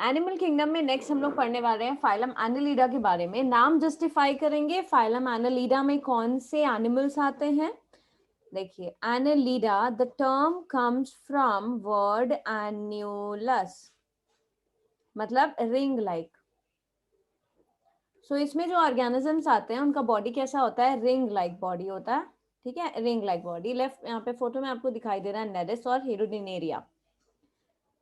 Animal kingdom में next हम लोग पढ़ने वाले हैं फाइलम एनालिडा के बारे में। नाम जस्टिफाई करेंगे, फाइलम एनालिडा में कौन से एनिमल्स आते हैं। देखिए, Annelida, the term comes from word annulus, मतलब रिंग लाइक। सो इसमें जो ऑर्गेनिजम्स आते हैं उनका बॉडी कैसा होता है, रिंग लाइक बॉडी होता है। ठीक है, रिंग लाइक बॉडी। लेफ्ट यहाँ पे फोटो में आपको दिखाई दे रहा है नेरिस और हेरोडिनेरिया।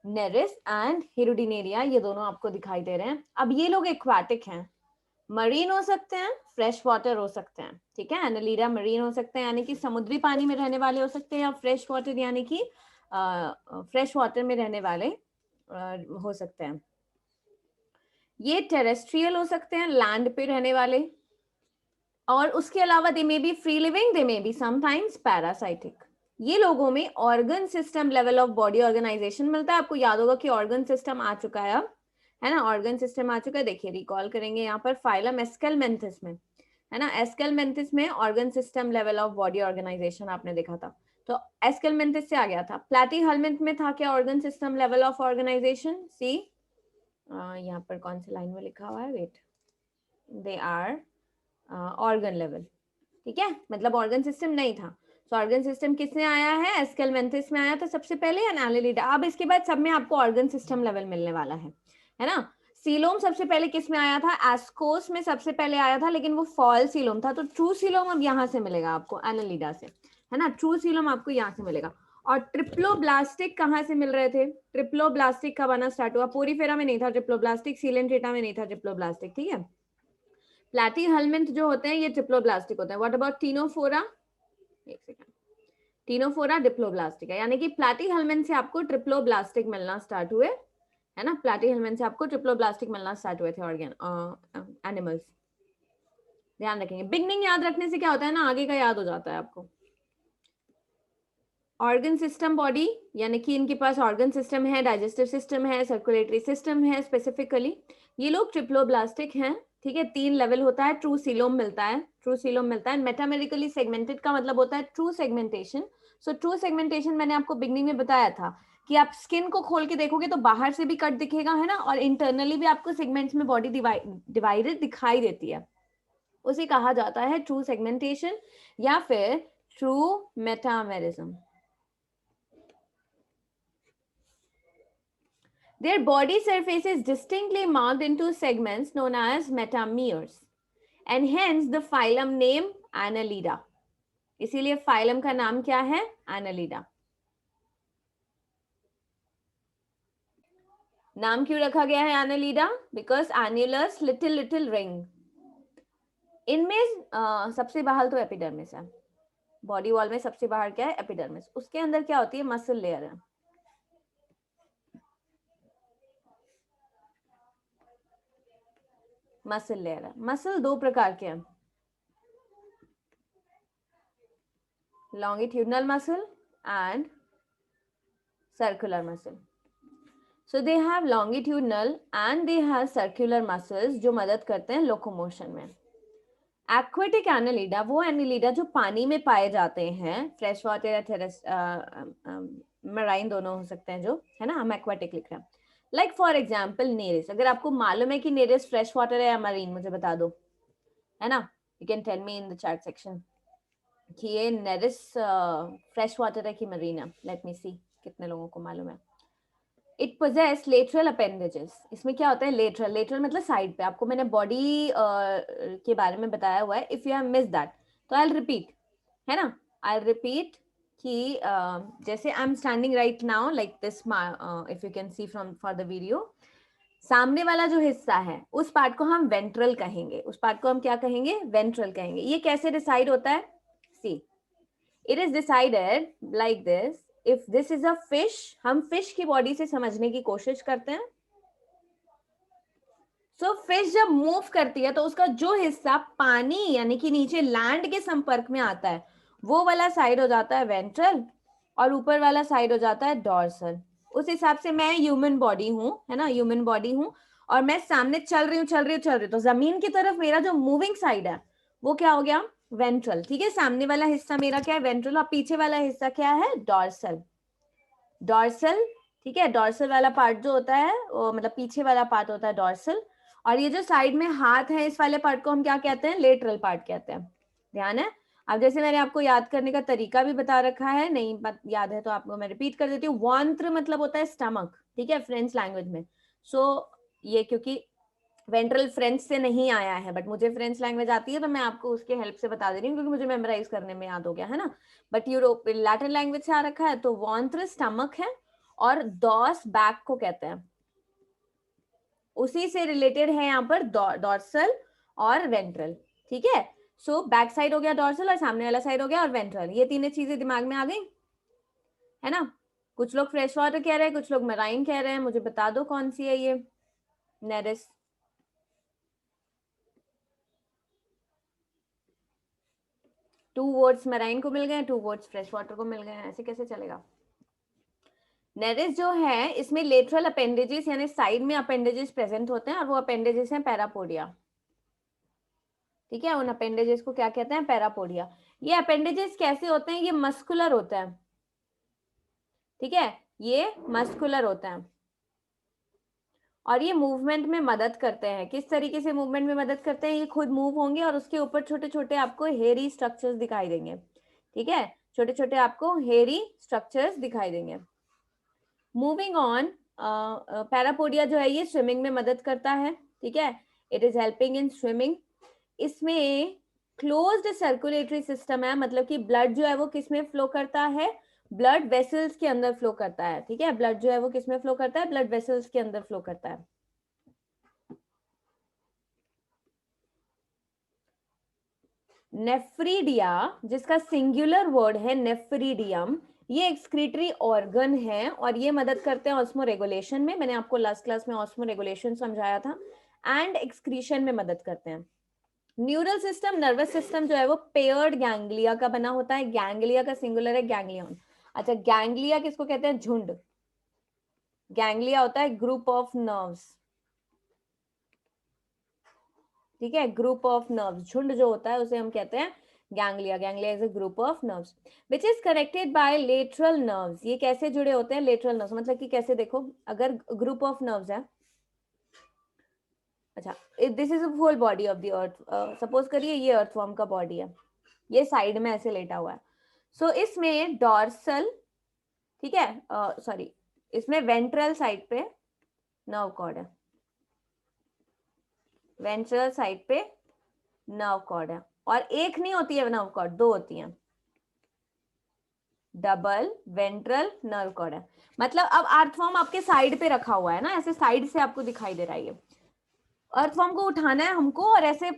नेरिस एंड हेरोडिनेरिया, ये दोनों आपको दिखाई दे रहे हैं। अब ये लोग एक्वाटिक हैं, मरीन हो सकते हैं, फ्रेश वाटर हो सकते हैं। ठीक है, एनालिडा मरीन हो सकते हैं यानी कि समुद्री पानी में रहने वाले हो सकते हैं, या फ्रेश वाटर यानी कि फ्रेश वाटर में रहने वाले हो सकते हैं। ये टेरेस्ट्रियल हो सकते हैं, लैंड पे रहने वाले, और उसके अलावा they may be free living, they may be sometimes parasitic. ये लोगों में organ system level of body organization मिलता है। आपको याद होगा कि ऑर्गन सिस्टम आ चुका है अब, है ना, ऑर्गन सिस्टम आ चुका है। देखिए, रिकॉल करेंगे यहाँ पर फाइलम एस्केलमेंथिस में, है ना, एस्केलमेंथिस में organ system level of body organisation आपने देखा था। तो एस्केलमेंथिस से आ गया था। प्लैटीहेल्मिंथ में था क्या organ system level of organization, see यहाँ पर कौन सी लाइन में लिखा हुआ है, wait, they are organ level. ठीक है, मतलब ऑर्गन सिस्टम नहीं था। तो ऑर्गन सिस्टम किसने आया है, एस्केलमेंथिस में आया था सबसे पहले, एनालिडा। अब इसके बाद सब में आपको ऑर्गन सिस्टम लेवल मिलने वाला है ना। सीलोम सबसे पहले किस में आया था, एस्कोस में सबसे पहले आया था, लेकिन वो फॉल सीलोम था। तो ट्रू सीलोम अब यहाँ से मिलेगा आपको, एनालिडा से, है ना। ट्रू सीलोम आपको यहाँ से मिलेगा। और ट्रिप्लोब्लास्टिक कहाँ से मिल रहे थे, ट्रिप्लोब्लास्टिक कब आना स्टार्ट हुआ, पोरीफेरा में नहीं था ट्रिप्लोब्लास्टिक, सीलेंट्रेटा में नहीं था ट्रिप्लोब्लास्टिक। ठीक है, प्लैटीहेल्मिंथ जो होते हैं ये ट्रिप्लोब्लास्टिक होते हैं। व्हाट अबाउट टीनोफोरा, एक सेकंड, टीनोफोरा डिप्लोब्लास्टिक है, यानी कि प्लैटीहेल्मिंथ से आपको ट्रिप्लोब्लास्टिक मिलना स्टार्ट हुए, है ना। प्लैटीहेल्मिंथ से आपको ट्रिप्लोब्लास्टिक मिलना स्टार्ट हुए थे ऑर्गन एनिमल्स। ध्यान रखेंगे, बिगनिंग याद रखने से क्या होता है ना, आगे का याद हो जाता है आपको। ऑर्गन सिस्टम बॉडी, यानी कि इनके पास ऑर्गन सिस्टम है, डाइजेस्टिव सिस्टम है, सर्कुलेटरी सिस्टम है स्पेसिफिकली। ये लोग ट्रिप्लोब्लास्टिक हैं। ठीक है, 3 लेवल होता है, ट्रू सीलोम मिलता है, ट्रू सीलोम मिलता है। मेटामेरिकली सेगमेंटेड का मतलब होता है true segmentation. So true segmentation मैंने आपको बिगनिंग में बताया था कि आप स्किन को खोल के देखोगे तो बाहर से भी कट दिखेगा, है ना, और इंटरनली भी आपको सेगमेंट्स में बॉडी डिवाइडेड दिखाई देती है। उसे कहा जाता है ट्रू सेगमेंटेशन या फिर true metamerism. Their body surface is distinctly marked into segments known as metameres, and hence the phylum name Annelida. इसीलिए phylum का नाम क्या है, Annelida. नाम क्यों रखा गया है Annelida? Because annulus little ring. इनमें सबसे बाहर तो एपिडर्मिस है, बॉडी वॉल में सबसे बाहर क्या है, एपिडर्मिस। उसके अंदर क्या होती है, मसल लेयर है। मसल लेयर है। मसल 2 प्रकार के हैं, longitudinal muscle and circular muscle. So they have longitudinal and they have circular muscles जो मदद करते हैं लोकोमोशन में। एक्वेटिक एनालिडा वो एनालिडा जो पानी में पाए जाते हैं, फ्रेश वाटर या मराइन दोनों हो सकते हैं, जो है ना, हम एक्वेटिक लिख रहे हैं। Like for example Nereis. अगर आपको मालूम है कि नेरिस फ्रेश वाटर है या मरीन, मुझे बता दो, है ना, you can tell me in the chat section कि ये नेरिस फ्रेश वाटर है कि मरीन है। लेट मी सी कितने लोगों को मालूम है। It possess lateral appendages. इसमें क्या होता है, लेटरल, लेटरल मतलब साइड पे। आपको मैंने बॉडी के बारे में बताया हुआ है, if you have miss that तो आई विल रिपीट, है ना, आई विल रिपीट कि जैसे I am standing right now like this, if you can see from for the video, सामने वाला जो हिस्सा है उस पार्ट को हम वेंट्रल कहेंगे, उस पार्ट को हम क्या कहेंगे, वेंट्रल कहेंगे। ये कैसे डिसाइड होता है, see, it is decided like this. If this is a fish, हम फिश की बॉडी से समझने की कोशिश करते हैं। सो फिश जब मूव करती है तो उसका जो हिस्सा पानी यानी कि नीचे लैंड के संपर्क में आता है वो वाला साइड हो जाता है वेंट्रल, और ऊपर वाला साइड हो जाता है डॉर्सल। उस हिसाब से मैं ह्यूमन बॉडी हूं, है ना, ह्यूमन बॉडी हूं, और मैं सामने चल रही हूँ, तो जमीन की तरफ मेरा जो मूविंग साइड है वो क्या हो गया, वेंट्रल। ठीक है, सामने वाला हिस्सा मेरा क्या है, वेंट्रल, और पीछे वाला हिस्सा क्या है, डॉर्सल। डॉर्सल ठीक है, डॉर्सल वाला पार्ट जो होता है वो मतलब पीछे वाला पार्ट होता है डॉर्सल, और ये जो साइड में हाथ है इस वाले पार्ट को हम क्या कहते हैं, लेटरल पार्ट कहते हैं। ध्यान है। अब जैसे मैंने आपको याद करने का तरीका भी बता रखा है, नहीं याद है तो आपको मैं रिपीट कर देती हूँ। वॉन्त्र मतलब होता है स्टमक, ठीक है, फ्रेंच लैंग्वेज में। सो ये क्योंकि वेंट्रल फ्रेंच से नहीं आया है, बट मुझे फ्रेंच लैंग्वेज आती है तो मैं आपको उसके हेल्प से बता दे रही हूँ, क्योंकि मुझे मेमोराइज करने में याद हो गया है ना। बट यूरोप लैटिन लैंग्वेज से आ रखा है, तो वॉन्त्र स्टमक है और डॉस बैक को कहते हैं। उसी से रिलेटेड है यहाँ पर डॉर्सल और वेंट्रल। ठीक है, सो बैक साइड हो गया डॉर्सल और सामने वाला साइड हो गया और वेंट्रल, ये तीनों चीजें दिमाग में आ गई है ना। कुछ लोग फ्रेश वाटर कह रहे हैं, कुछ लोग मराइन कह रहे हैं, मुझे बता दो कौन सी है ये नेरिस। 2 वर्ड्स मराइन को मिल गए, 2 वर्ड्स फ्रेश वाटर को मिल गए, ऐसे कैसे चलेगा। नेरिस जो है इसमें लेटरल अपेंडेजेस यानी साइड में अपेंडेजेस प्रेजेंट होते हैं, और वो अपेंडेजेस हैं पैरापोडिया। ठीक है, उन अपेंडेजेस को क्या कहते हैं, पैरापोडिया। ये अपेंडेजेस कैसे होते हैं, ये मस्कुलर होते हैं। ठीक है, ये मस्कुलर होते हैं और ये मूवमेंट में मदद करते हैं। किस तरीके से मूवमेंट में मदद करते हैं, ये खुद मूव होंगे और उसके ऊपर छोटे छोटे आपको हेयरी स्ट्रक्चर्स दिखाई देंगे। ठीक है, छोटे छोटे आपको हेयरी स्ट्रक्चर्स दिखाई देंगे। मूविंग ऑन, पैरापोडिया जो है ये स्विमिंग में मदद करता है। ठीक है, it is helping in swimming. इसमें क्लोज्ड सर्कुलेटरी सिस्टम है, मतलब कि ब्लड जो है वो किस में फ्लो करता है, ब्लड वेसल्स के अंदर फ्लो करता है। ठीक है, ब्लड जो है वो किस में फ्लो करता है, ब्लड वेसल्स के अंदर फ्लो करता है। नेफ्रीडिया, जिसका सिंगुलर वर्ड है नेफ्रीडियम, ये एक्सक्रीटरी ऑर्गन है और ये मदद करते हैं ऑस्मो रेगुलेशन में। मैंने आपको लास्ट क्लास में ऑस्मो रेगुलेशन समझाया था। एंड एक्सक्रीशन में मदद करते हैं। न्यूरल सिस्टम, नर्वस सिस्टम जो है वो पेयर्ड गैंग्लिया का बना होता है। गैंग्लिया का सिंगुलर है गैंग्लियन। अच्छा, गैंग्लिया किसको कहते हैं, झुंड। गैंग्लिया होता है ग्रुप ऑफ नर्व्स। ठीक है, ग्रुप ऑफ नर्व्स, झुंड जो होता है उसे हम कहते हैं ganglia. Ganglia is a group of nerves which is connected by lateral nerves. ये कैसे जुड़े होते हैं, लेटरल नर्व्स, मतलब कि कैसे, देखो अगर ग्रुप ऑफ नर्व्स है, अच्छा this is whole body of the earth, suppose करिए ये अर्थवर्म का बॉडी है, ये साइड में ऐसे लेटा हुआ है। सो इसमें डॉर्सल, ठीक है, सॉरी इसमें वेंट्रल साइड पे नर्व कॉर्ड है, वेंट्रल साइड पे नर्व कॉर्ड है, और एक नहीं होती है नर्व कॉर्ड, दो होती हैं, डबल वेंट्रल नर्व कॉर्ड है। मतलब अब अर्थवर्म आपके साइड पे रखा हुआ है ना, ऐसे साइड से आपको दिखाई दे रहा है। ये अर्थवर्म को उठाना है हमको और ऐसे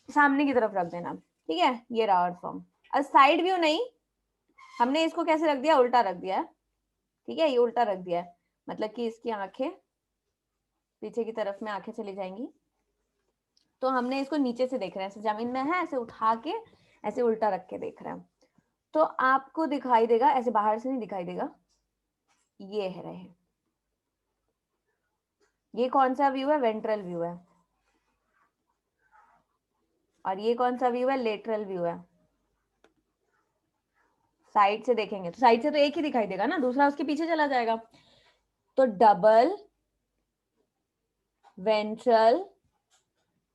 सामने की तरफ रख देना। ठीक है, ये रहा अर्थवर्म। अब साइड व्यू नहीं, हमने इसको कैसे रख दिया, उल्टा रख दिया है। ठीक है, ये उल्टा रख दिया है, मतलब कि इसकी आंखें पीछे की तरफ में आंखें चली जाएंगी, तो हमने इसको नीचे से देख रहे हैं, ऐसे जमीन में है, ऐसे उठा के ऐसे उल्टा रख के देख रहे हैं, तो आपको दिखाई देगा, ऐसे बाहर से नहीं दिखाई देगा। ये है रहे, ये कौन सा व्यू है, वेंट्रल व्यू है, और ये कौन सा व्यू है, लेटरल व्यू है। साइड से देखेंगे तो साइड से तो एक ही दिखाई देगा ना, दूसरा उसके पीछे चला जाएगा। तो double ventral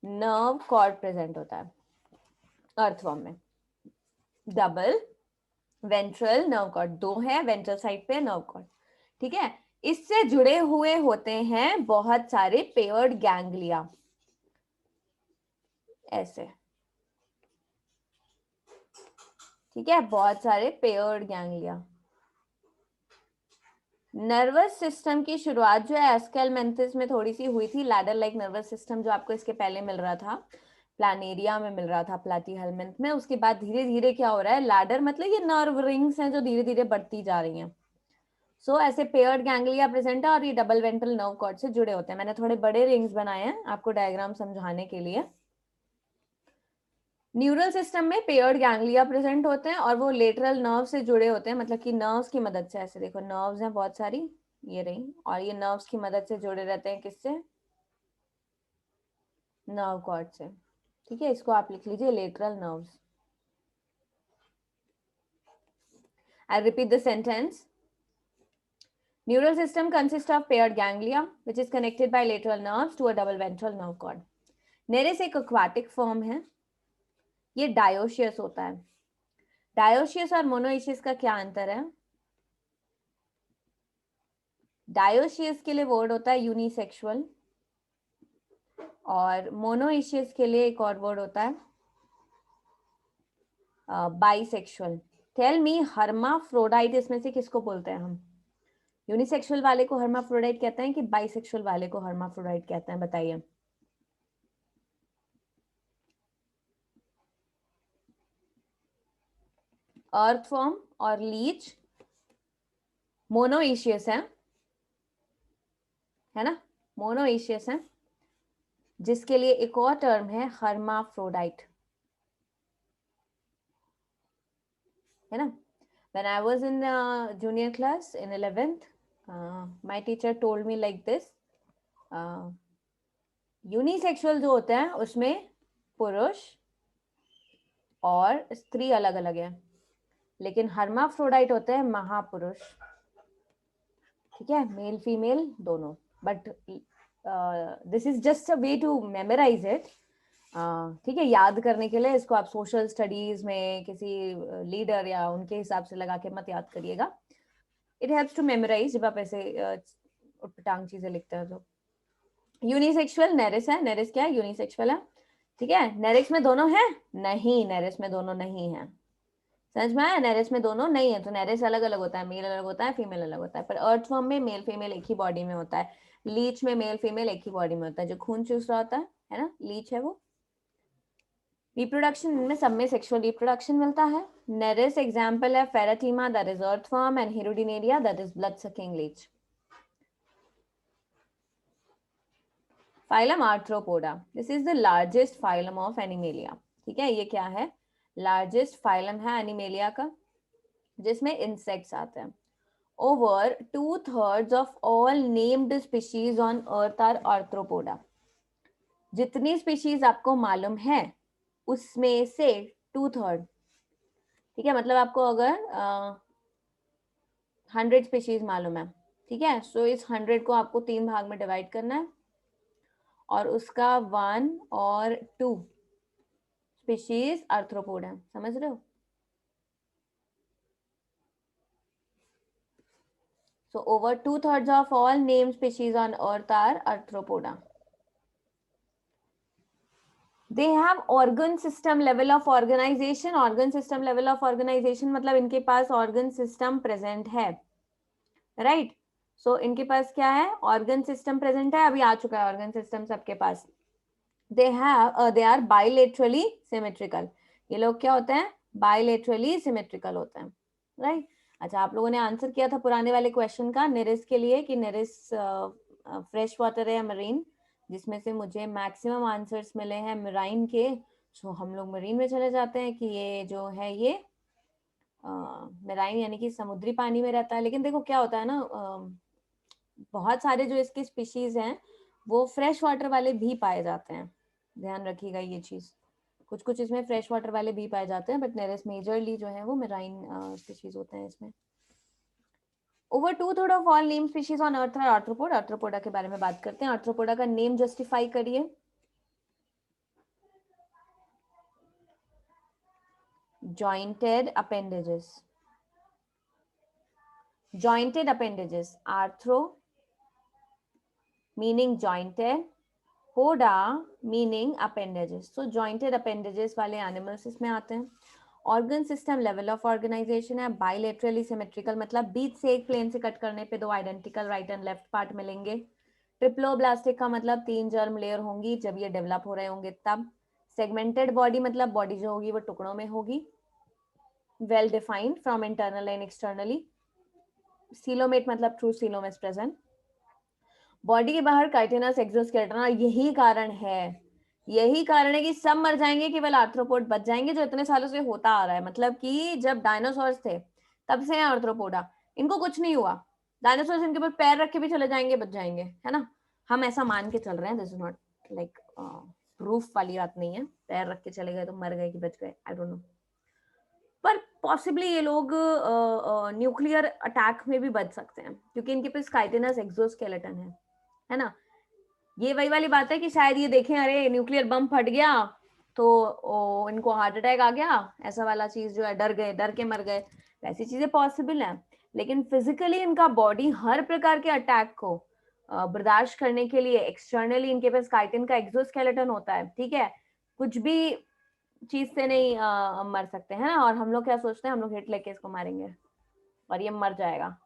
nerve cord present होता है अर्थवर्म में। डबल वेंट्रल नर्व कॉर्ड, दो है, वेंट्रल साइड पे नर्व कॉर्ड। ठीक है, इससे जुड़े हुए होते हैं बहुत सारे पेयर्ड गैंग्लिया, ऐसे। ठीक है, बहुत सारे पेयर्ड गैंग्लिया। नर्वस सिस्टम की शुरुआत जो है एस्केलमेंथिस में थोड़ी सी हुई थी, लैडर लाइक नर्वस सिस्टम जो आपको इसके पहले मिल रहा था, प्लानेरिया में मिल रहा था, प्लाटीहेल्मिंथ में। उसके बाद धीरे धीरे क्या हो रहा है, लैडर मतलब ये नर्व रिंग्स हैं जो धीरे धीरे बढ़ती जा रही हैं। सो ऐसे पेयर्ड गैंग्लिया प्रेजेंट है और ये डबल वेंट्रल नर्व कॉर्ड से जुड़े होते हैं। मैंने थोड़े बड़े रिंग्स बनाए हैं आपको डायग्राम समझाने के लिए। न्यूरल सिस्टम में पेयर्ड गैंग्लिया प्रेजेंट होते हैं और वो लेटरल नर्व से जुड़े होते हैं, मतलब कि नर्व्स की मदद से, ऐसे देखो नर्व्स हैं बहुत सारी, ये रही, और ये नर्व्स की मदद से जुड़े रहते हैं, किससे, नर्व कॉर्ड से। ठीक है, इसको आप लिख लीजिए lateral nerves. I repeat the sentence, Neural system consists of paired ganglia, which is connected by lateral nerves to a double ventral nerve cord. Nereis एक aquatic form है, ये dioecious होता है. Dioecious और monoecious का क्या अंतर है? Dioecious के लिए वर्ड होता है यूनिसेक्सुअल और मोनोइशियस के लिए एक और वर्ड होता है बाइसेक्सुअल. टेल मी, हर्माफ्रोडाइट इसमें से किसको बोलते हैं हम? यूनिसेक्सुअल वाले को हर्माफ्रोडाइट कहते हैं कि बाइसेक्सुअल वाले को हर्माफ्रोडाइट कहते हैं? बताइए. अर्थवर्म और लीच मोनोइशियस है ना? मोनोइशियस है, जिसके लिए एक और टर्म है हर्माफ्रोडाइट, है ना? When I was in junior class in 11th, my teacher told me like this, unisexual जो होते हैं उसमें पुरुष और स्त्री अलग अलग है, लेकिन हर्माफ्रोडाइट होते हैं महापुरुष. ठीक है, मेल फीमेल दोनों. But this is just a way to memorise it. ठीक है, याद करने के लिए इसको आप सोशल स्टडीज में किसी लीडर या उनके हिसाब से लगा के मत याद करिएगा. इट हेल्प्स टू मेमोराइज जब आप ऐसे उटपटांग चीजें लिखते हैं. तो यूनिसेक्सुअल नेरिस है. नेरिस क्या है? यूनिसेक्सुअल है. ठीक है, नेरिस में दोनों है? नहीं, नेरिस में दोनों नहीं है. समझ में आया? नेरिस में दोनों नहीं है. तो नेरिस अलग अलग होता है, मेल अलग होता है, फीमेल अलग होता है. पर अर्थवर्म में मेल फीमेल एक ही बॉडी में होता है. लीच में मेल फीमेल एक ही बॉडी में होता है. जो खून चूस रहा होता है ना, लीच है वो. रिप्रोडक्शन में सब में सेक्सुअल रिप्रोडक्शन मिलता है. नेरिस एग्जाम्पल है Pheretima, that is earthworm, and Hirudinaria, that is blood sucking leech. Phylum Arthropoda, this is the largest phylum of Animalia. ठीक है, ये क्या है? लार्जेस्ट फाइलम है एनिमेलिया का, जिसमें इंसेक्ट्स आते हैं. Over 2/3 of all named species on earth are Arthropoda. जितनी स्पीशीज आपको मालूम है उसमें से 2/3. ठीक है, मतलब आपको अगर 100 स्पीशीज मालूम है, ठीक है, सो इस 100 को आपको 3 भाग में डिवाइड करना है और उसका 1 और 2 स्पीशीज आर्थ्रोपोड है. समझ रहे हो? So over 2/3 of all named species on earth are arthropoda. They have organ system level of organization. Organ system level of organization मतलब इनके पास organ system present है, right? So इनके पास क्या है? organ system present है. अभी आ चुका है organ system सबके पास. They are bilaterally symmetrical. ये लोग क्या होते हैं? bilaterally symmetrical होते हैं, right? अच्छा, आप लोगों ने आंसर किया था पुराने वाले क्वेश्चन का नेरिस के लिए कि नेरिस फ्रेश वाटर है या मरीन, जिसमें से मुझे मैक्सिमम आंसर्स मिले हैं मरीन के. सो हम लोग मरीन में चले जाते हैं कि ये जो है ये मरीन यानी कि समुद्री पानी में रहता है. लेकिन देखो क्या होता है ना, बहुत सारे जो इसके स्पीशीज हैं वो फ्रेश वाटर वाले भी पाए जाते हैं. ध्यान रखिएगा ये चीज. कुछ कुछ इसमें फ्रेश वाटर वाले भी पाए जाते हैं, बट नेरिस मेजरली जो है वो मेराइन स्पीशीज होते हैं इसमें. Over 2/3 of all name species on earth are arthropod. Arthropoda के बारे में बात करते हैं. आर्थ्रोपोडा का नेम जस्टिफाई करिए. Jointed appendages. Jointed appendages. Arthro meaning jointed, poda meaning appendages. तो जॉइंटेड अपेंडेजेस वाले एनिमल्स इसमें आते हैं. Organ system level of organisation है बाइलेटरली सिमेट्रिकल, मतलब बीच से एक प्लेन से कट करने पे 2 identical right and left part मिलेंगे. ट्रिप्लोब्लास्टिक का मतलब 3 जर्म लेयर होंगी जब ये डेवलप हो रहे होंगे तब. सेगमेंटेड बॉडी मतलब बॉडी जो होगी वो टुकड़ों में होगी. Well defined from internal and externally. Coelomate मतलब true coelom is present. Body के बाहर काइटिनस एक्सोस्केलेटन. और यही कारण है कि सब मर जाएंगे, केवल आर्थ्रोपोड बच जाएंगे, जो इतने सालों से होता आ रहा है. मतलब कि जब डायनासोर्स थे तब से आर्थ्रोपोडा. इनको कुछ नहीं हुआ. डायनासोर्स इनके ऊपर पैर रख के भी चले जाएंगे, बच जाएंगे, है ना. हम ऐसा मान के चल रहे हैं. This is not like proof वाली बात नहीं है. पैर रख के चले गए तो मर गए कि बच गए, आई डोंट नो. पर पॉसिबली ये लोग न्यूक्लियर अटैक में भी बच सकते हैं क्योंकि इनके पास काइटिनस एक्सोस्केलेटन है ना। ये वही वाली बात है कि शायद ये देखें अरे न्यूक्लियर बम फट गया तो इनको हार्ट अटैक आ गया, ऐसा वाला चीज जो है, डर गए, डर के मर गए, वैसी चीजें पॉसिबल है। लेकिन फिजिकली इनका बॉडी हर प्रकार के अटैक को बर्दाश्त करने के लिए एक्सटर्नली इनके पास काइटिन का एक्सोस्केलेटन होता है, ठीक है। कुछ भी चीज से नहीं मर सकते हैं ना। और हम लोग क्या सोचते हैं, हम लोग हिट लेके इसको मारेंगे और ये मर जाएगा।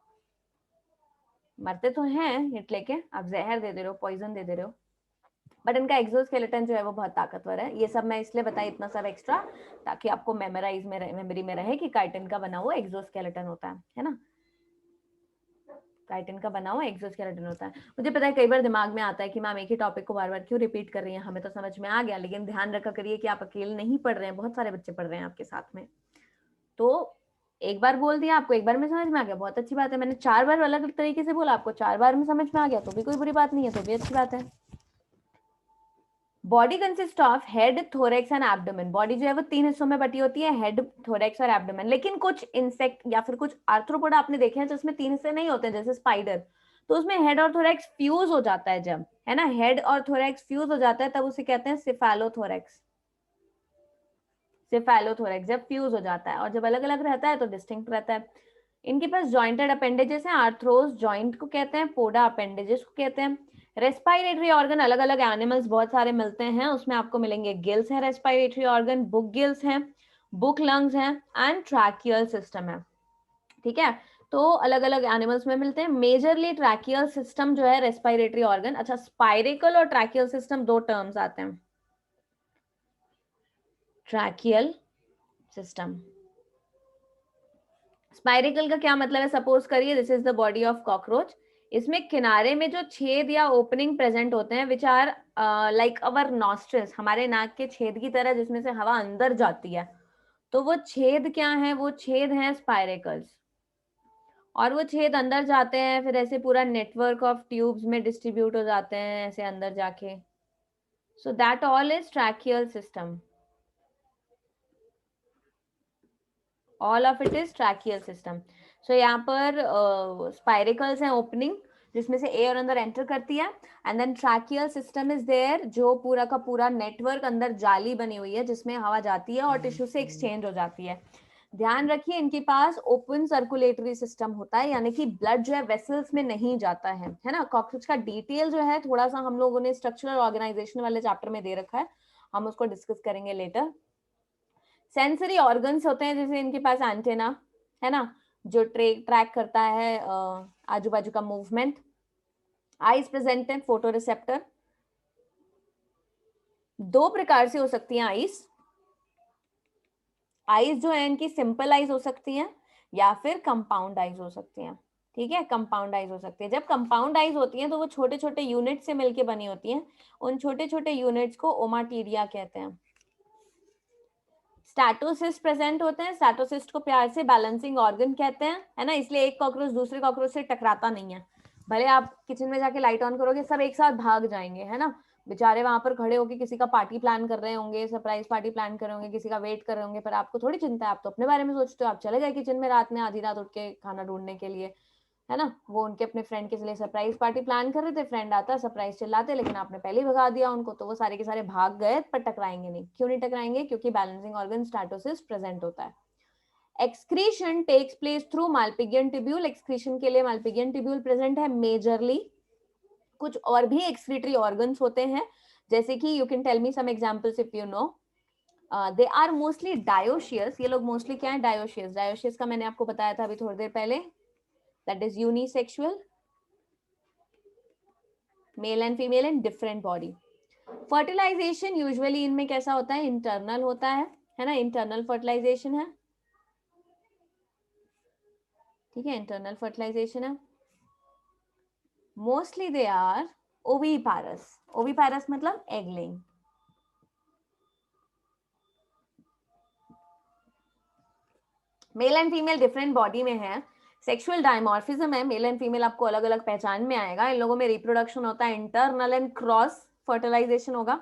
मरते तो हैं हिट लेके, आप जहर दे दे रहे हो, पॉइजन दे दे रहे हो, बट इनका एक्सोस्केलेटन जो है वो बहुत ताकतवर है। ये सब मैं इसलिए बताई इतना सब एक्स्ट्रा ताकि आपको मेमोराइज में मेमोरी में रहे कि काइटिन का बना हुआ एक्सोस्केलेटन होता है ना। काइटिन का बना हुआ एक्सोस्केलेटन होता है। मुझे पता है कई बार दिमाग में आता है कि मैम एक ही टॉपिक को बार बार क्यों रिपीट कर रही हैं, हमें तो समझ में आ गया, लेकिन ध्यान रखा करिए कि आप अकेले नहीं पढ़ रहे हैं, बहुत सारे बच्चे पढ़ रहे हैं आपके साथ में। तो एक बार बोल दिया आपको, एक बार में समझ में आ गया, बहुत अच्छी बात है। मैंने 4 बार अलग अलग तरीके से बोला, आपको 4 बार में समझ में आ गया तो भी कोई बुरी बात नहीं है, तो भी अच्छी बात है। Body consist of head, thorax and abdomen. Body जो है वो 3 हिस्सों में बटी होती है, हेड, थोरेक्स और एब्डोमेन। लेकिन कुछ इंसेक्ट या फिर कुछ आर्थ्रोपोडा आपने देखे हैं जिसमें 3 हिस्से नहीं होते, जैसे स्पाइडर, तो उसमें हेड और थोरेक्स फ्यूज हो जाता है जब, है ना, हेड और थोरेक्स फ्यूज हो जाता है तब उसे कहते हैं सिफेलोथोरेक्स। सिफेलोथोरेक्स जब फ्यूज हो जाता है, और जब अलग अलग रहता है तो डिस्टिंक्ट रहता है। इनके पास जॉइंटेड अपेंडेजेस हैं, आर्थ्रोज जॉइंट को कहते हैं, पोडा अपेंडेजेस को कहते हैं। रेस्पिरेटरी ऑर्गन अलग अलग एनिमल्स बहुत सारे मिलते हैं, उसमें आपको मिलेंगे गिल्स हैं, रेस्पिरेटरी ऑर्गन, बुक गिल्स हैं, बुक लंग्स हैं एंड ट्रैकियल सिस्टम है, ठीक है। तो अलग अलग एनिमल्स में मिलते हैं। मेजरली ट्रैकियल सिस्टम जो है रेस्पिरेटरी ऑर्गन। अच्छा, स्पाइरिकल और ट्रैकियल सिस्टम 2 टर्म्स आते हैं। ट्रैकियल सिस्टम, स्पाइरिकल का क्या मतलब है, सपोज करिए this is the body of cockroach, इसमें किनारे में जो छेद या ओपनिंग प्रेजेंट होते हैं which are like our nostrils, हमारे नाक के छेद की तरह जिसमें से हवा अंदर जाती है, तो वो छेद क्या है, वो छेद हैं स्पाइरिकल्स। और वो छेद अंदर जाते हैं, फिर ऐसे पूरा नेटवर्क ऑफ ट्यूब्स में डिस्ट्रीब्यूट हो जाते हैं ऐसे अंदर जाके। So that all is tracheal system, all of it is tracheal system. So यहाँ पर स्पाइरिकल्स हैं ओपनिंग जिसमें से एयर अंदर एंटर करती है, and then tracheal system is there जो पूरा का पूरा नेटवर्क अंदर जाली बनी हुई है जिसमें हवा जाती है और टिश्यू से एक्सचेंज हो जाती है। ध्यान रखिए इनके पास ओपन सर्कुलेटरी सिस्टम होता है, यानी कि ब्लड जो है वेसल्स में नहीं जाता है ना। कॉकरोच का डिटेल जो है थोड़ा सा हम लोगों ने स्ट्रक्चरल ऑर्गेनाइजेशन वाले चैप्टर में दे रखा है, हम उसको डिस्कस करेंगे लेटर। सेंसरी ऑर्गन्स होते हैं, जैसे इनके पास एंटेना है ना, जो ट्रैक करता है आजू बाजू का मूवमेंट। आईज प्रेजेंट है, फोटो रिसेप्टर। 2 प्रकार से हो सकती हैं आईज। आईज जो है इनकी सिंपल आईज हो सकती हैं या फिर कंपाउंड आईज हो सकती हैं, ठीक है। कंपाउंड आईज हो सकती है, जब कंपाउंड आईज होती हैं तो वो छोटे छोटे यूनिट से मिलकर बनी होती हैं, उन छोटे छोटे यूनिट्स को ओमाटीरिया कहते हैं। स्टैटोसिस्ट प्रेजेंट होते हैं, स्टैटोसिस्ट को प्यार से बैलेंसिंग ऑर्गन कहते हैं, है ना। इसलिए एक कॉकरोच दूसरे कॉकरोच से टकराता नहीं है, भले आप किचन में जाके लाइट ऑन करोगे सब एक साथ भाग जाएंगे, है ना। बेचारे वहां पर खड़े होके किसी का पार्टी प्लान कर रहे होंगे, सरप्राइज पार्टी प्लान कर रहे होंगे, किसी का वेट कर रहे होंगे, पर आपको थोड़ी चिंता है, आप तो अपने बारे में सोचते हो। आप चले गए किचन में रात में आधी रात उठ के खाना ढूंढने के लिए, है ना। वो उनके अपने फ्रेंड के लिए सरप्राइज पार्टी प्लान कर रहे थे, फ्रेंड आता सरप्राइज चिल्लाते, लेकिन आपने पहले ही भगा दिया उनको, तो वो सारे के सारे भाग गए पर टकराएंगे नहीं। क्यों नहीं टकराएंगे, क्योंकि बैलेंसिंग ऑर्गन स्टैटोसिस्ट प्रेजेंट होता है। Excretion takes place through Malpighian tubule, excretion के लिए मालपिगियन ट्यूब्यूल प्रेजेंट है मेजरली। कुछ और भी एक्सक्रीटरी ऑर्गन्स होते हैं, जैसे कि you can tell me some examples if you know. They are mostly dioecious, ये लोग मोस्टली क्या है, डायोशियस। डायोशियस का मैंने आपको बताया था अभी थोड़ी देर पहले, that is unisexual, male and female in different body. Fertilisation usually इनमें कैसा होता है, इंटरनल होता है ना, इंटरनल फर्टिलाइजेशन है, ठीक है, इंटरनल फर्टिलाइजेशन है। मोस्टली दे आर ओविपारस, ओविपारस मतलब egg laying. Mail and female different body में है, सेक्सुअल डायमॉर्फिज्म है, मेल एंड फीमेल आपको अलग अलग पहचान में आएगा। इन लोगों में रिप्रोडक्शन होता है इंटरनल एंड क्रॉस फर्टिलाइजेशन होगा,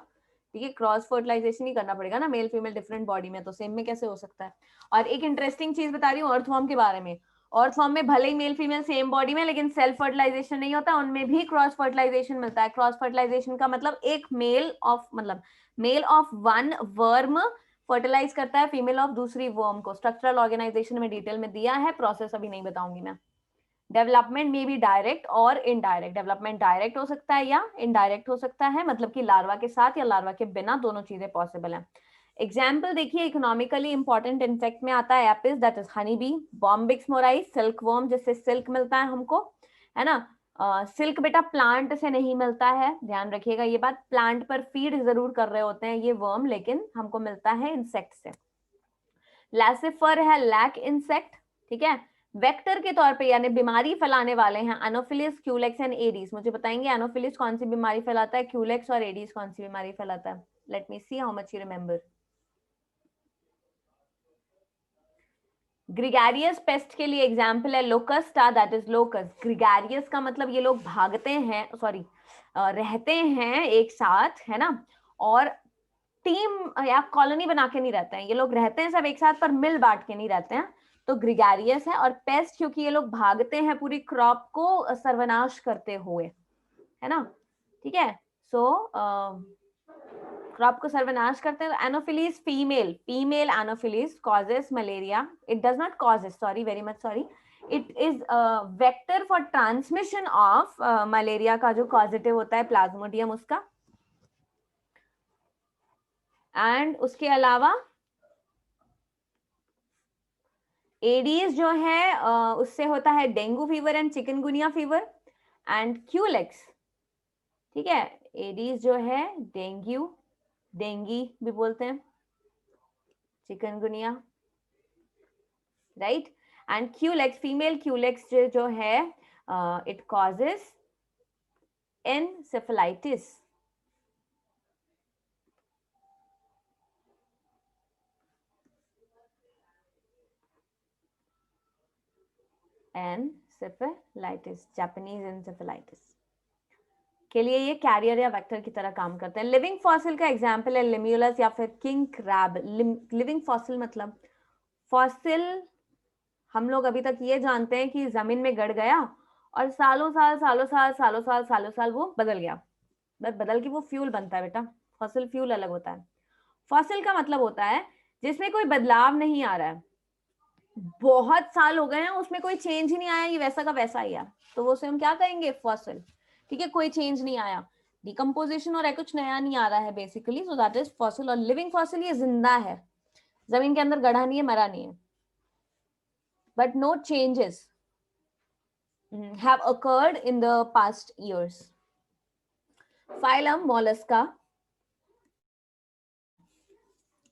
ठीक है, क्रॉस फर्टिलाइजेशन ही करना पड़ेगा ना, मेल फीमेल डिफरेंट बॉडी में, तो सेम में कैसे हो सकता है। और एक इंटरेस्टिंग चीज बता रही हूँ अर्थवॉर्म के बारे में, अर्थवॉर्म में भले ही मेल फीमेल सेम बॉडी में, लेकिन सेल्फ फर्टिलाइजेशन नहीं होता, उनमें भी क्रॉस फर्टिलाइजेशन मिलता है। क्रॉस फर्टिलाइजेशन का मतलब एक male of one worm fertilise करता है फीमेल ऑफ दूसरी वर्म को। स्ट्रक्चरल ऑर्गेनाइजेशन में डिटेल में दिया है, प्रोसेस अभी नहीं बताऊंगी मैं। डेवलपमेंट में भी डायरेक्ट और इनडायरेक्ट, डेवलपमेंट डायरेक्ट हो सकता है या इनडायरेक्ट हो सकता है, मतलब कि लार्वा के साथ या लार्वा के बिना, दोनों चीजें पॉसिबल है। एग्जाम्पल देखिए, इकोनॉमिकली इंपॉर्टेंट इंसेक्ट में आता है Apis, that is honey bee, Bombyx mori silk worm, जिससे सिल्क मिलता है हमको, है ना। सिल्क बेटा प्लांट से नहीं मिलता है, ध्यान रखिएगा ये बात, प्लांट पर फीड जरूर कर रहे होते हैं ये वर्म, लेकिन हमको मिलता है इंसेक्ट से। लैसिफर है लैक इंसेक्ट, ठीक है। वेक्टर के तौर पे यानी बीमारी फैलाने वाले हैं एनोफिलिस, क्यूलेक्स एंड एडीज। मुझे बताएंगे एनोफिलिस कौन सी बीमारी फैलाता है, क्यूलेक्स और एडीज कौन सी बीमारी फैलाता है। Let me see how much you remember. Gregarious paste के लिए एग्जाम्पल है लोकस्टा, दैट इज लोकस्ट। ग्रिगेरियस का मतलब ये लोग भागते हैं, सॉरी रहते हैं एक साथ, है ना, और टीम या कॉलोनी बना के नहीं रहते हैं ये लोग, रहते हैं सब एक साथ पर मिल बांट के नहीं रहते हैं, तो ग्रिगेरियस है। और पेस्ट क्योंकि ये लोग भागते हैं पूरी क्रॉप को सर्वनाश करते हुए, है ना, ठीक है। सो क्रॉप को सर्वनाश करते हैं। Anopheles female, female anopheles causes malaria, it does not causes, sorry very much sorry, it is vector for transmission of malaria का जो कॉजेटिव होता है प्लाज्मोडियम उसका। एंड उसके अलावा एडीज जो है उससे होता है dengue fever and chikungunya fever. And Culex, ठीक है, एडीज जो है डेंगू, डेंगी भी बोलते हैं, chikungunya, right. And Culex, female Culex जो है it causes encephalitis. Encephalitis, Japanese encephalitis के लिए ये कैरियर या वेक्टर की तरह काम करते हैं। लिविंग फॉसिल का एग्जांपल है लिम्यूलस या फिर किंग क्रैब। लिविंग फॉसिल मतलब फॉसिल, हम लोग अभी तक ये जानते हैं कि जमीन में गड़ गया और सालों साल सालों साल सालों साल सालों साल वो बदल गया, बस बदल के वो फ्यूल बनता है बेटा, फॉसिल फ्यूल अलग होता है। फॉसिल का मतलब होता है जिसमें कोई बदलाव नहीं आ रहा है, बहुत साल हो गए हैं उसमें कोई चेंज ही नहीं आया, ये वैसा का वैसा ही है, तो वो उसे हम क्या कहेंगे, फॉसिल, ठीक है, कोई चेंज नहीं आया, डिकम्पोजिशन और कुछ नया नहीं आ रहा है basically, so that is fossil. और लिविंग फॉसिल ये जिंदा है, जमीन के अंदर गढ़ा नहीं है, मरा नहीं है, but no changes have occurred in the past years. Phylum Mollusca.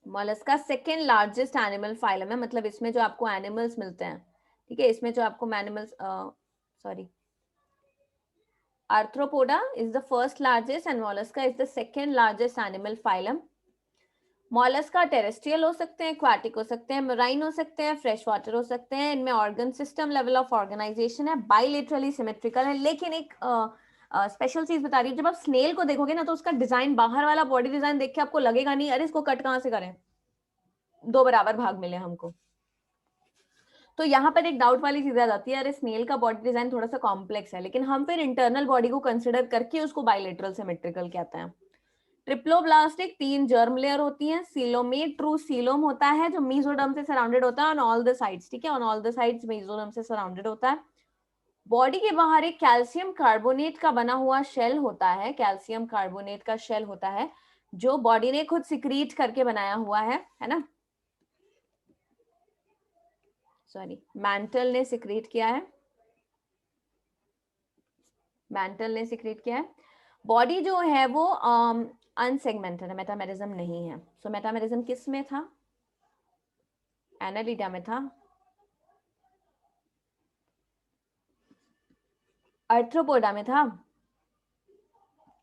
Mollusca second largest animal phylum है, मतलब इसमें जो आपको एनिमल्स मिलते हैं, ठीक है, इसमें जो आपको animals, sorry, arthropoda is the first largest and Mollusca is the second largest animal phylum. Mollusca terrestrial हो सकते हैं, एक्वाटिक हो सकते हैं, मराइन हो सकते हैं, फ्रेश वाटर हो सकते हैं। इनमें organ system level of organisation है, बाइलेटरली सिमेट्रिकल है। लेकिन एक स्पेशल चीज बता रही हूँ, जब आप स्नेल को देखोगे ना तो उसका डिजाइन, बाहर वाला बॉडी डिजाइन देख के आपको लगेगा नहीं अरे इसको कट कहाँ से करें, दो बराबर भाग मिले हमको, तो यहाँ पर एक डाउट वाली चीज आ जाती है, अरे स्नेल का बॉडी डिजाइन थोड़ा सा कॉम्प्लेक्स है, लेकिन हम फिर इंटरनल बॉडी को कंसिडर करके उसको बाइलेटरल सिमेट्रिकल कहते हैं। ट्रिप्लोब्लास्टिक 3 जर्म लेयर होती हैं, सीलोमेट ट्रू सीलोम होता है जो मेसोडर्म से सराउंडेड होता है ऑन ऑल द साइड्स, ठीक है, on all the sides mesoderm से सराउंडेड होता है। बॉडी के बाहर एक कैल्शियम कार्बोनेट का बना हुआ शेल होता है, कैल्शियम कार्बोनेट का शेल होता है जो बॉडी ने खुद सिक्रीट करके बनाया हुआ है ना, सॉरी मैंटल ने सिक्रीट किया है, मैंटल ने सिक्रीट किया है। बॉडी जो है वो अनसेगमेंटेड है, मेटामेरिज्म नहीं है। सो मेटामेरिज्म किस में था, एनालिडा में था, आर्थ्रोपोडा में था,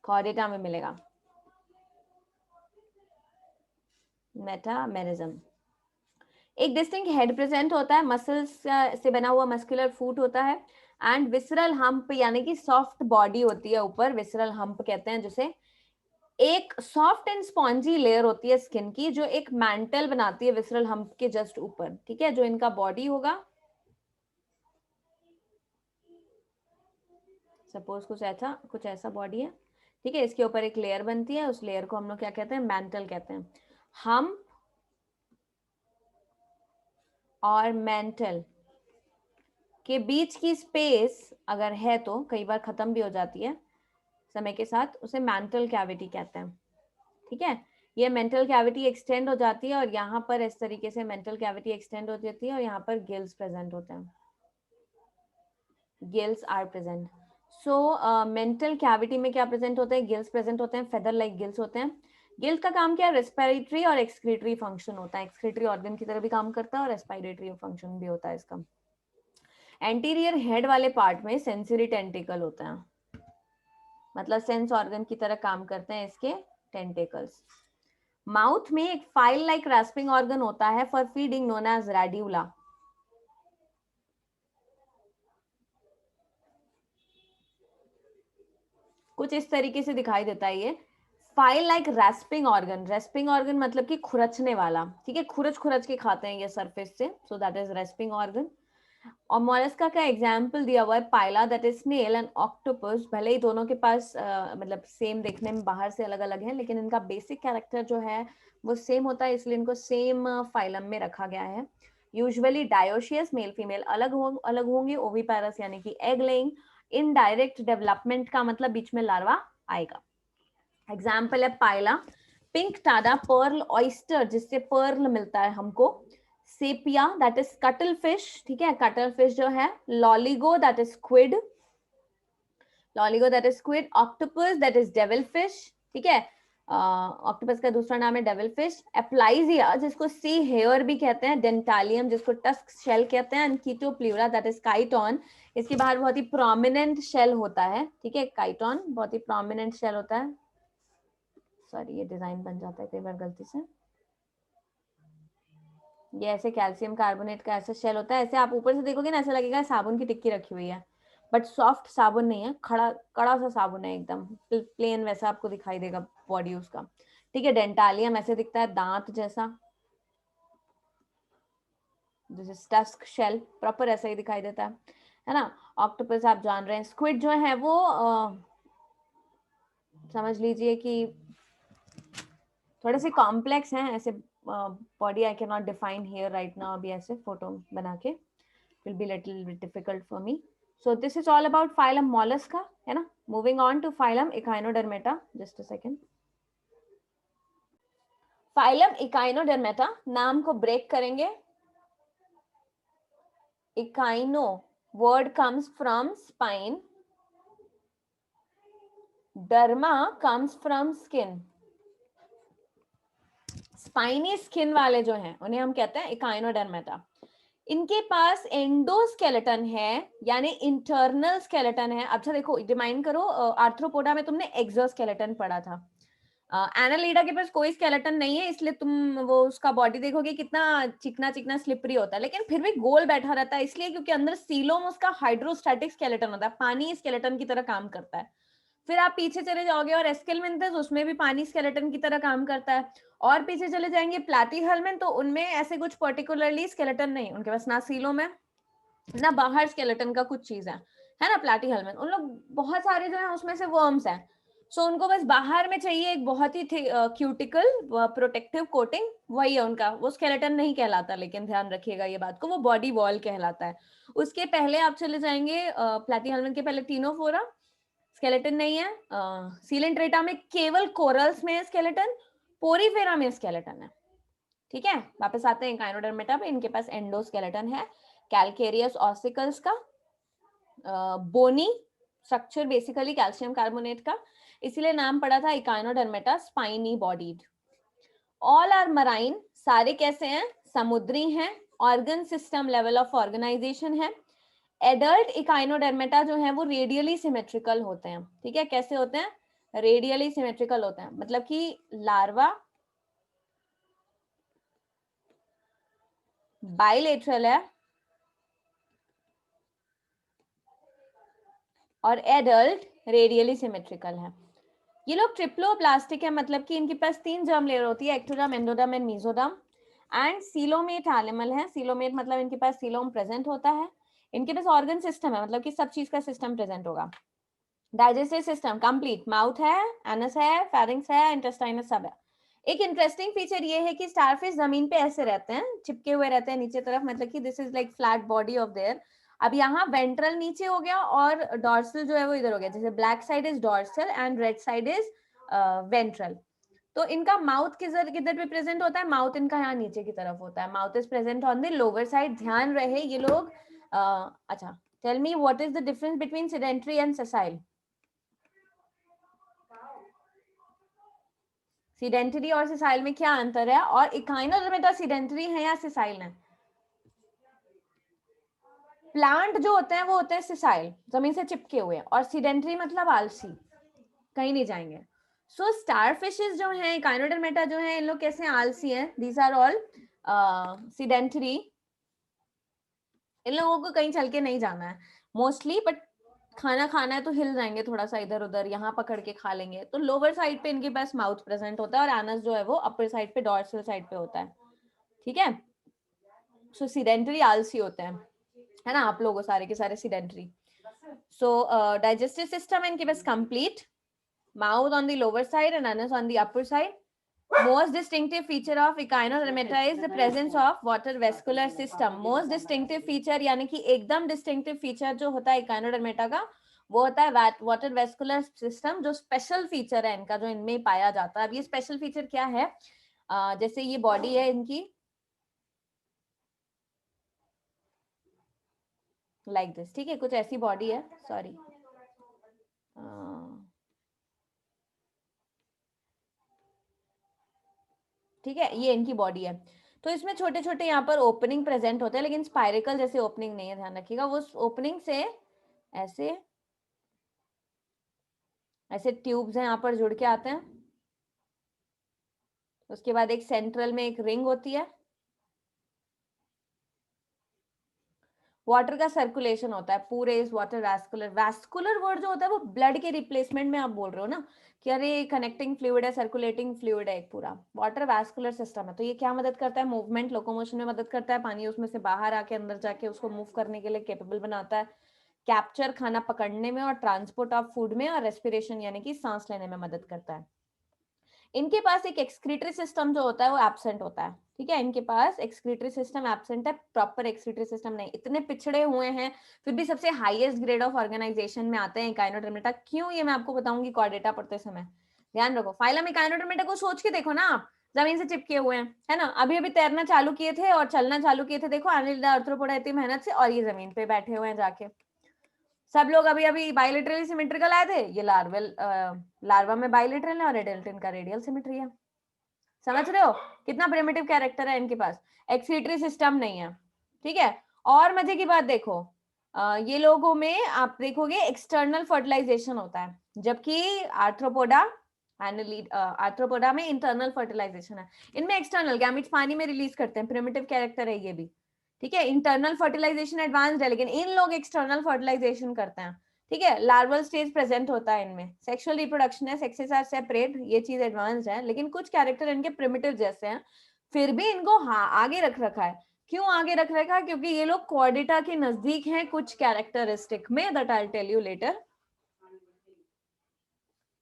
कॉर्डेटा में मिलेगा मेटामेरिज्म। एक डिस्टिंक्ट हेड प्रेजेंट होता है, मसल्स से बना हुआ मस्कुलर फूट होता है, एंड विसरल हम्प यानी कि सॉफ्ट बॉडी होती है ऊपर, विसरल हम्प कहते हैं जिसे, एक सॉफ्ट एंड स्पॉन्जी लेयर होती है स्किन की जो एक मैंटल बनाती है विसरल हम्प के जस्ट ऊपर, ठीक है, जो इनका बॉडी होगा, सपोज कुछ ऐसा बॉडी है, ठीक है, इसके ऊपर एक लेयर बनती है, उस लेयर को हम लोग क्या कहते हैं, मैंटल कहते हैं। हम्प और मेंटल के बीच की स्पेस अगर है तो कई बार खत्म भी हो जाती है समय के साथ, उसे मेंटल कैविटी कहते हैं, ठीक है। ये मेंटल कैविटी एक्सटेंड हो जाती है और यहाँ पर इस तरीके से मेंटल कैविटी एक्सटेंड हो जाती है और यहाँ पर गिल्स प्रेजेंट होते हैं, gills are present. So mantle cavity में क्या प्रेजेंट होते हैं, गिल्स प्रेजेंट होते हैं, फेदर लाइक गिल्स होते हैं। गिल्स का काम क्या है, रेस्पिरेटरी और एक्सक्रीटरी फंक्शन होता है, एक्सक्रीटरी ऑर्गन की तरह भी काम करता है और रेस्पिरेटरी फंक्शन भी होता है इसका। एंटीरियर हेड वाले पार्ट में सेंसरी टेंटिकल होता है, मतलब सेंस ऑर्गन की तरह काम करते हैं इसके टेंटिकल्स। माउथ में एक फाइल लाइक रास्पिंग ऑर्गन होता है for feeding known as radula. कुछ इस तरीके से दिखाई देता है ये file like rasping organ. Rasping organ मतलब कि खुरचने वाला, ठीक है, खुरच खुरच के खाते हैं ये सरफेस से, so that is respiring organ. और मोलस्का का एग्जाम्पल दिया हुआ है Pila that is snail and octopus. भले ही दोनों के पास मतलब सेम दिखने में बाहर से अलग अलग है, लेकिन इनका बेसिक कैरेक्टर जो है वो सेम होता है, इसलिए इनको सेम फाइलम में रखा गया है। यूजुअली डायोशियस, मेल फीमेल अलग होंगे, ओविपेरस यानी कि एग लेइंग। इनडायरेक्ट डेवलपमेंट का मतलब बीच में लार्वा आएगा। एग्जाम्पल है पाइला, पिंक टाडा, पर्ल ऑयस्टर जिससे पर्ल मिलता है हमको, sepia that is cuttle fish, ठीक है, कटल फिश जो है, Loligo that is squid, Loligo that is squid, octopus that is devil fish, ठीक है, ऑक्टोपस का दूसरा नाम है डेविल फिश, एप्लाइजिया जिसको सी हेयर भी कहते हैं, डेंटालियम जिसको टस्क शेल कहते हैं, एंड कीटोप्ल्यूरा दैट इज काइटोन, इसके बाहर बहुत ही प्रोमिनेंट शेल होता है, ठीक है, काइटोन बहुत ही प्रोमिनेंट शेल होता है। सॉरी, ये डिजाइन बन जाता है कई बार गलती से, ये ऐसे कैल्शियम कार्बोनेट का ऐसा शेल होता है, ऐसे आप ऊपर से देखोगे ना ऐसा लगेगा साबुन की टिक्की रखी हुई है, बट सॉफ्ट साबुन नहीं है, खड़ा कड़ा सा साबुन है, एकदम प्लेन वैसा आपको दिखाई देगा बॉडी उसका, ठीक है। डेंटालियम ऐसे दिखता है दांत जैसा, जैसे टस्क शेल प्रॉपर ऐसा ही दिखाई देता है ना। ऑक्टोपस आप जान रहे हैं, स्क्विड जो है वो समझ लीजिए कि थोड़े से कॉम्प्लेक्स हैं ऐसे, body I can not define here right now, अभी ऐसे फोटो बना के will be little bit difficult for me. So this is all about phylum Mollusca, है ना। Moving on to phylum Echinodermata, just a second. Phylum Echinodermata, नाम को break करेंगे, echino word comes from spine, derma comes from skin. Spiny skin वाले जो हैं उन्हें हम कहते हैं इकाइनोडर्मेटा। इनके पास एंडोस्केलेटन है, यानी इंटरनल स्केलेटन है। अच्छा देखो, रिमाइंड करो, आर्थ्रोपोडा में तुमने एक्सोस्केलेटन पढ़ा था, एनालिडा के पास कोई स्केलेटन नहीं है, इसलिए तुम वो उसका बॉडी देखोगे कितना चिकना चिकना स्लिपरी होता है, लेकिन फिर भी गोल बैठा रहता है, इसलिए क्योंकि अंदर सीलोम उसका हाइड्रोस्टैटिक स्केलेटन होता है, पानी स्केलेटन की तरह काम करता है। फिर आप पीछे चले जाओगे और एस्केलमेंथस, उसमें भी पानी स्केलेटन की तरह काम करता है। और पीछे चले जाएंगे प्लैटीहेल्मिन, तो उनमें ऐसे कुछ पर्टिकुलरली स्केलेटन नहीं, उनके पास ना सीलोम है ना बाहर स्केलेटन का कुछ चीज है ना। प्लैटीहेल्मिन उन लोग बहुत सारे जो है उसमें से वर्म्स हैं, सो उनको बस बाहर में चाहिए एक बहुत ही क्यूटिकल प्रोटेक्टिव कोटिंग, वही है उनका, वो स्केलेटन नहीं कहलाता, लेकिन ध्यान रखिएगा ये बात को, वो बॉडी वॉल कहलाता है। उसके पहले आप चले जाएंगे प्लैटीहेल्मिन के पहले टीनोफोरा, स्केलेटन नहीं है। सीलेंट्रेटा में केवल कोरल्स में है स्केलेटन, पोरीफेरा में स्केलेटन है, ठीक है। वापस आते हैं काइनोडर्मेटा पे, इनके पास एंडोस्केलेटन है, कैलकेरियस ऑसिकल्स का, bony structure basically calcium carbonate का, इसीलिए नाम पड़ा था Echinodermata, spiny bodied. All are marine, सारे कैसे हैं, समुद्री हैं, organ system level of organisation है। एडल्ट इकाइनोडर्मेटा जो है वो रेडियली सिमेट्रिकल होते हैं, ठीक है, कैसे होते हैं, रेडियली सिमेट्रिकल होते हैं, मतलब कि लार्वा बाइलेटरल है और एडल्ट रेडियली सिमेट्रिकल है। ये लोग ट्रिप्लोप्लास्टिक है, मतलब कि इनके पास 3 जर्म लेयर होती है, ectoderm, endoderm and mesoderm. And coelomate animal है, सीलोमेट मतलब इनके पास सीलोम प्रेजेंट होता है। इनके पास ऑर्गन सिस्टम है, मतलब कि सब चीज का सिस्टम प्रेजेंट होगा। डाइजेस्टिव सिस्टम कंप्लीट, माउथ है, एनस है, फेरिंक्स है, इंटेस्टाइनस सब है। एक इंटरेस्टिंग फीचर ये है कि स्टारफिश जमीन पे ऐसे रहते हैं, चिपके हुए रहते हैं नीचे तरफ, मतलब कि this is like flat body of their. अब यहाँ वेंट्रल नीचे हो गया और डॉर्सल जो है वो इधर हो गया, जैसे black side is dorsal and red side is ventral. तो इनका माउथ किधर किधर पे प्रेजेंट होता है, माउथ इनका यहाँ नीचे की तरफ होता है, mouth is present on the lower side. ध्यान रहे ये लोग अच्छा, tell me what is the difference between sedentary and sessile. Sedentary और सेसाइल में क्या अंतर है, और इकाइनोडर्मेटा सीडेंटरी है या सेसाइल है? प्लांट जो होते हैं वो होते हैं सेसाइल, जमीन से चिपके हुए, और सीडेंटरी मतलब आलसी, कहीं नहीं जाएंगे। सो स्टारफिशेस जो हैं, इकाइनोडर्मेटा जो है, इन लोग कैसे आलसी हैं, दीज आर ऑल सीडेंटरी। इन लोगों को कहीं चल के नहीं जाना है मोस्टली, बट खाना खाना है तो हिल जाएंगे थोड़ा सा इधर उधर, यहाँ पकड़ के खा लेंगे। तो लोअर साइड पे इनके पास माउथ प्रेजेंट होता है, और एनस जो है वो अपर साइड पे, डॉर्सल साइड पे होता है। ठीक है, सो सीडेंटरी आलसी होते हैं, है ना, आप लोगों सारे के सारे सीडेंटरी। सो डाइजेस्टिव सिस्टम है इनके पास complete, mouth on the lower side and anus on the upper side. Most distinctive feature of Echinodermata is the presence of water vascular system. Most distinctive feature यानी कि एकदम distinctive feature जो होता है Echinodermata का, वो होता है water vascular system, जो special feature है इनका, जो इनमें पाया जाता है। अब ये special feature क्या है, जैसे ये body है इनकी like this, ठीक है, कुछ ऐसी body है, sorry, ठीक है, ये इनकी बॉडी है। तो इसमें छोटे छोटे यहाँ पर ओपनिंग प्रेजेंट होते हैं, लेकिन स्पाइरिकल जैसे ओपनिंग नहीं है, ध्यान रखिएगा। वो ओपनिंग से ऐसे ऐसे ट्यूब्स हैं यहाँ पर जुड़ के आते हैं। उसके बाद एक सेंट्रल में एक रिंग होती है, वाटर का सर्कुलेशन होता है पूरे इस वाटर वैस्कुलर, वैस्कुलर वर्ड जो होता है वो ब्लड के रिप्लेसमेंट में आप बोल रहे हो ना, कि अरे कनेक्टिंग फ्लूइड है, सर्कुलेटिंग फ्लूइड है, एक पूरा वाटर वैस्कुलर सिस्टम है। तो ये क्या मदद करता है, मूवमेंट, लोकोमोशन में मदद करता है, पानी उसमें से बाहर आके अंदर जाके उसको मूव करने के लिए केपेबल बनाता है, कैप्चर, खाना पकड़ने में, और ट्रांसपोर्ट ऑफ फूड में, और रेस्पिरेशन यानी कि सांस लेने में मदद करता है। इनके पास एक एक्सक्रीटरी सिस्टम जो होता है वो एब्सेंट होता है, ठीक है, इनके पास एक्सक्रीटरी सिस्टम एब्सेंट है, प्रॉपर एक्सक्रीटरी सिस्टम नहीं। इतने पिछड़े हुए हैं फिर भी सबसे हाईएस्ट ग्रेड ऑफ ऑर्गेनाइजेशन में आते हैं इकाइनोडर्मेटा। क्यों, ये मैं आपको बताऊंगी कॉर्डेटा पढ़ते समय। ध्यान रखो, फाइलम इकाइनोडर्मेटा को सोच के देखो ना आप, जमीन से चिपके हुए हैं, है ना, अभी अभी तैरना चालू किए थे और चलना चालू किए थे, देखो एनिलिडा आर्थ्रोपोडा इतनी मेहनत से, और ये जमीन पे बैठे हुए हैं जाके। सब लोग अभी अभी बायोलिटरली सिमेट्रिकल आए थे, ये लार्वल लार्वा में बायोलिटरल है, और एडल्ट का रेडियल सिमेट्री है। समझ रहे हो कितना प्रिमिटिव कैरेक्टर है इनके पास, एक्सक्रीटरी सिस्टम नहीं है, ठीक है। और मजे की बात देखो, ये लोगों में आप देखोगे एक्सटर्नल फर्टिलाइजेशन होता है, जबकि आर्थ्रोपोडा आर्थ्रोपोडा में इंटरनल फर्टिलाइजेशन है। इनमें एक्सटर्नल गैमेट्स पानी में रिलीज करते हैं, प्रिमिटिव कैरेक्टर है ये भी, ठीक है। इंटरनल फर्टिलाइजेशन एडवांस्ड है, लेकिन इन लोग एक्सटर्नल फर्टिलाइजेशन करते हैं, ठीक है। लार्वल स्टेज प्रेजेंट होता है इनमें, सेक्सुअल रिप्रोडक्शन है, सेक्सेस आर सेपरेट, ये चीज एडवांस्ड है, लेकिन कुछ कैरेक्टर इनके प्रिमिटिव जैसे हैं, फिर भी इनको आगे रख रखा है। क्यों आगे रख रखा है, क्योंकि ये लोग क्वाड्रेटा के नजदीक हैं कुछ कैरेक्टरिस्टिक में, that I will tell you later,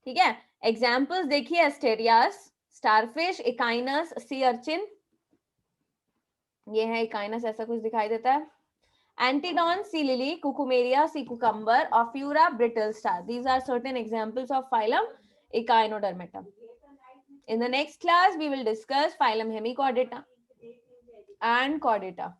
ठीक है। एग्जांपल्स देखिए, Asterias, starfish, Echinus, sea urchin, ये है इकाइनस, ऐसा कुछ दिखाई देता है। Antedon, sea lily, Cucumeria, sea cucumber, Ophiura, brittle star. These are certain examples of phylum Echinodermata. In the next class, we will discuss phylum Hemichordata and Chordata.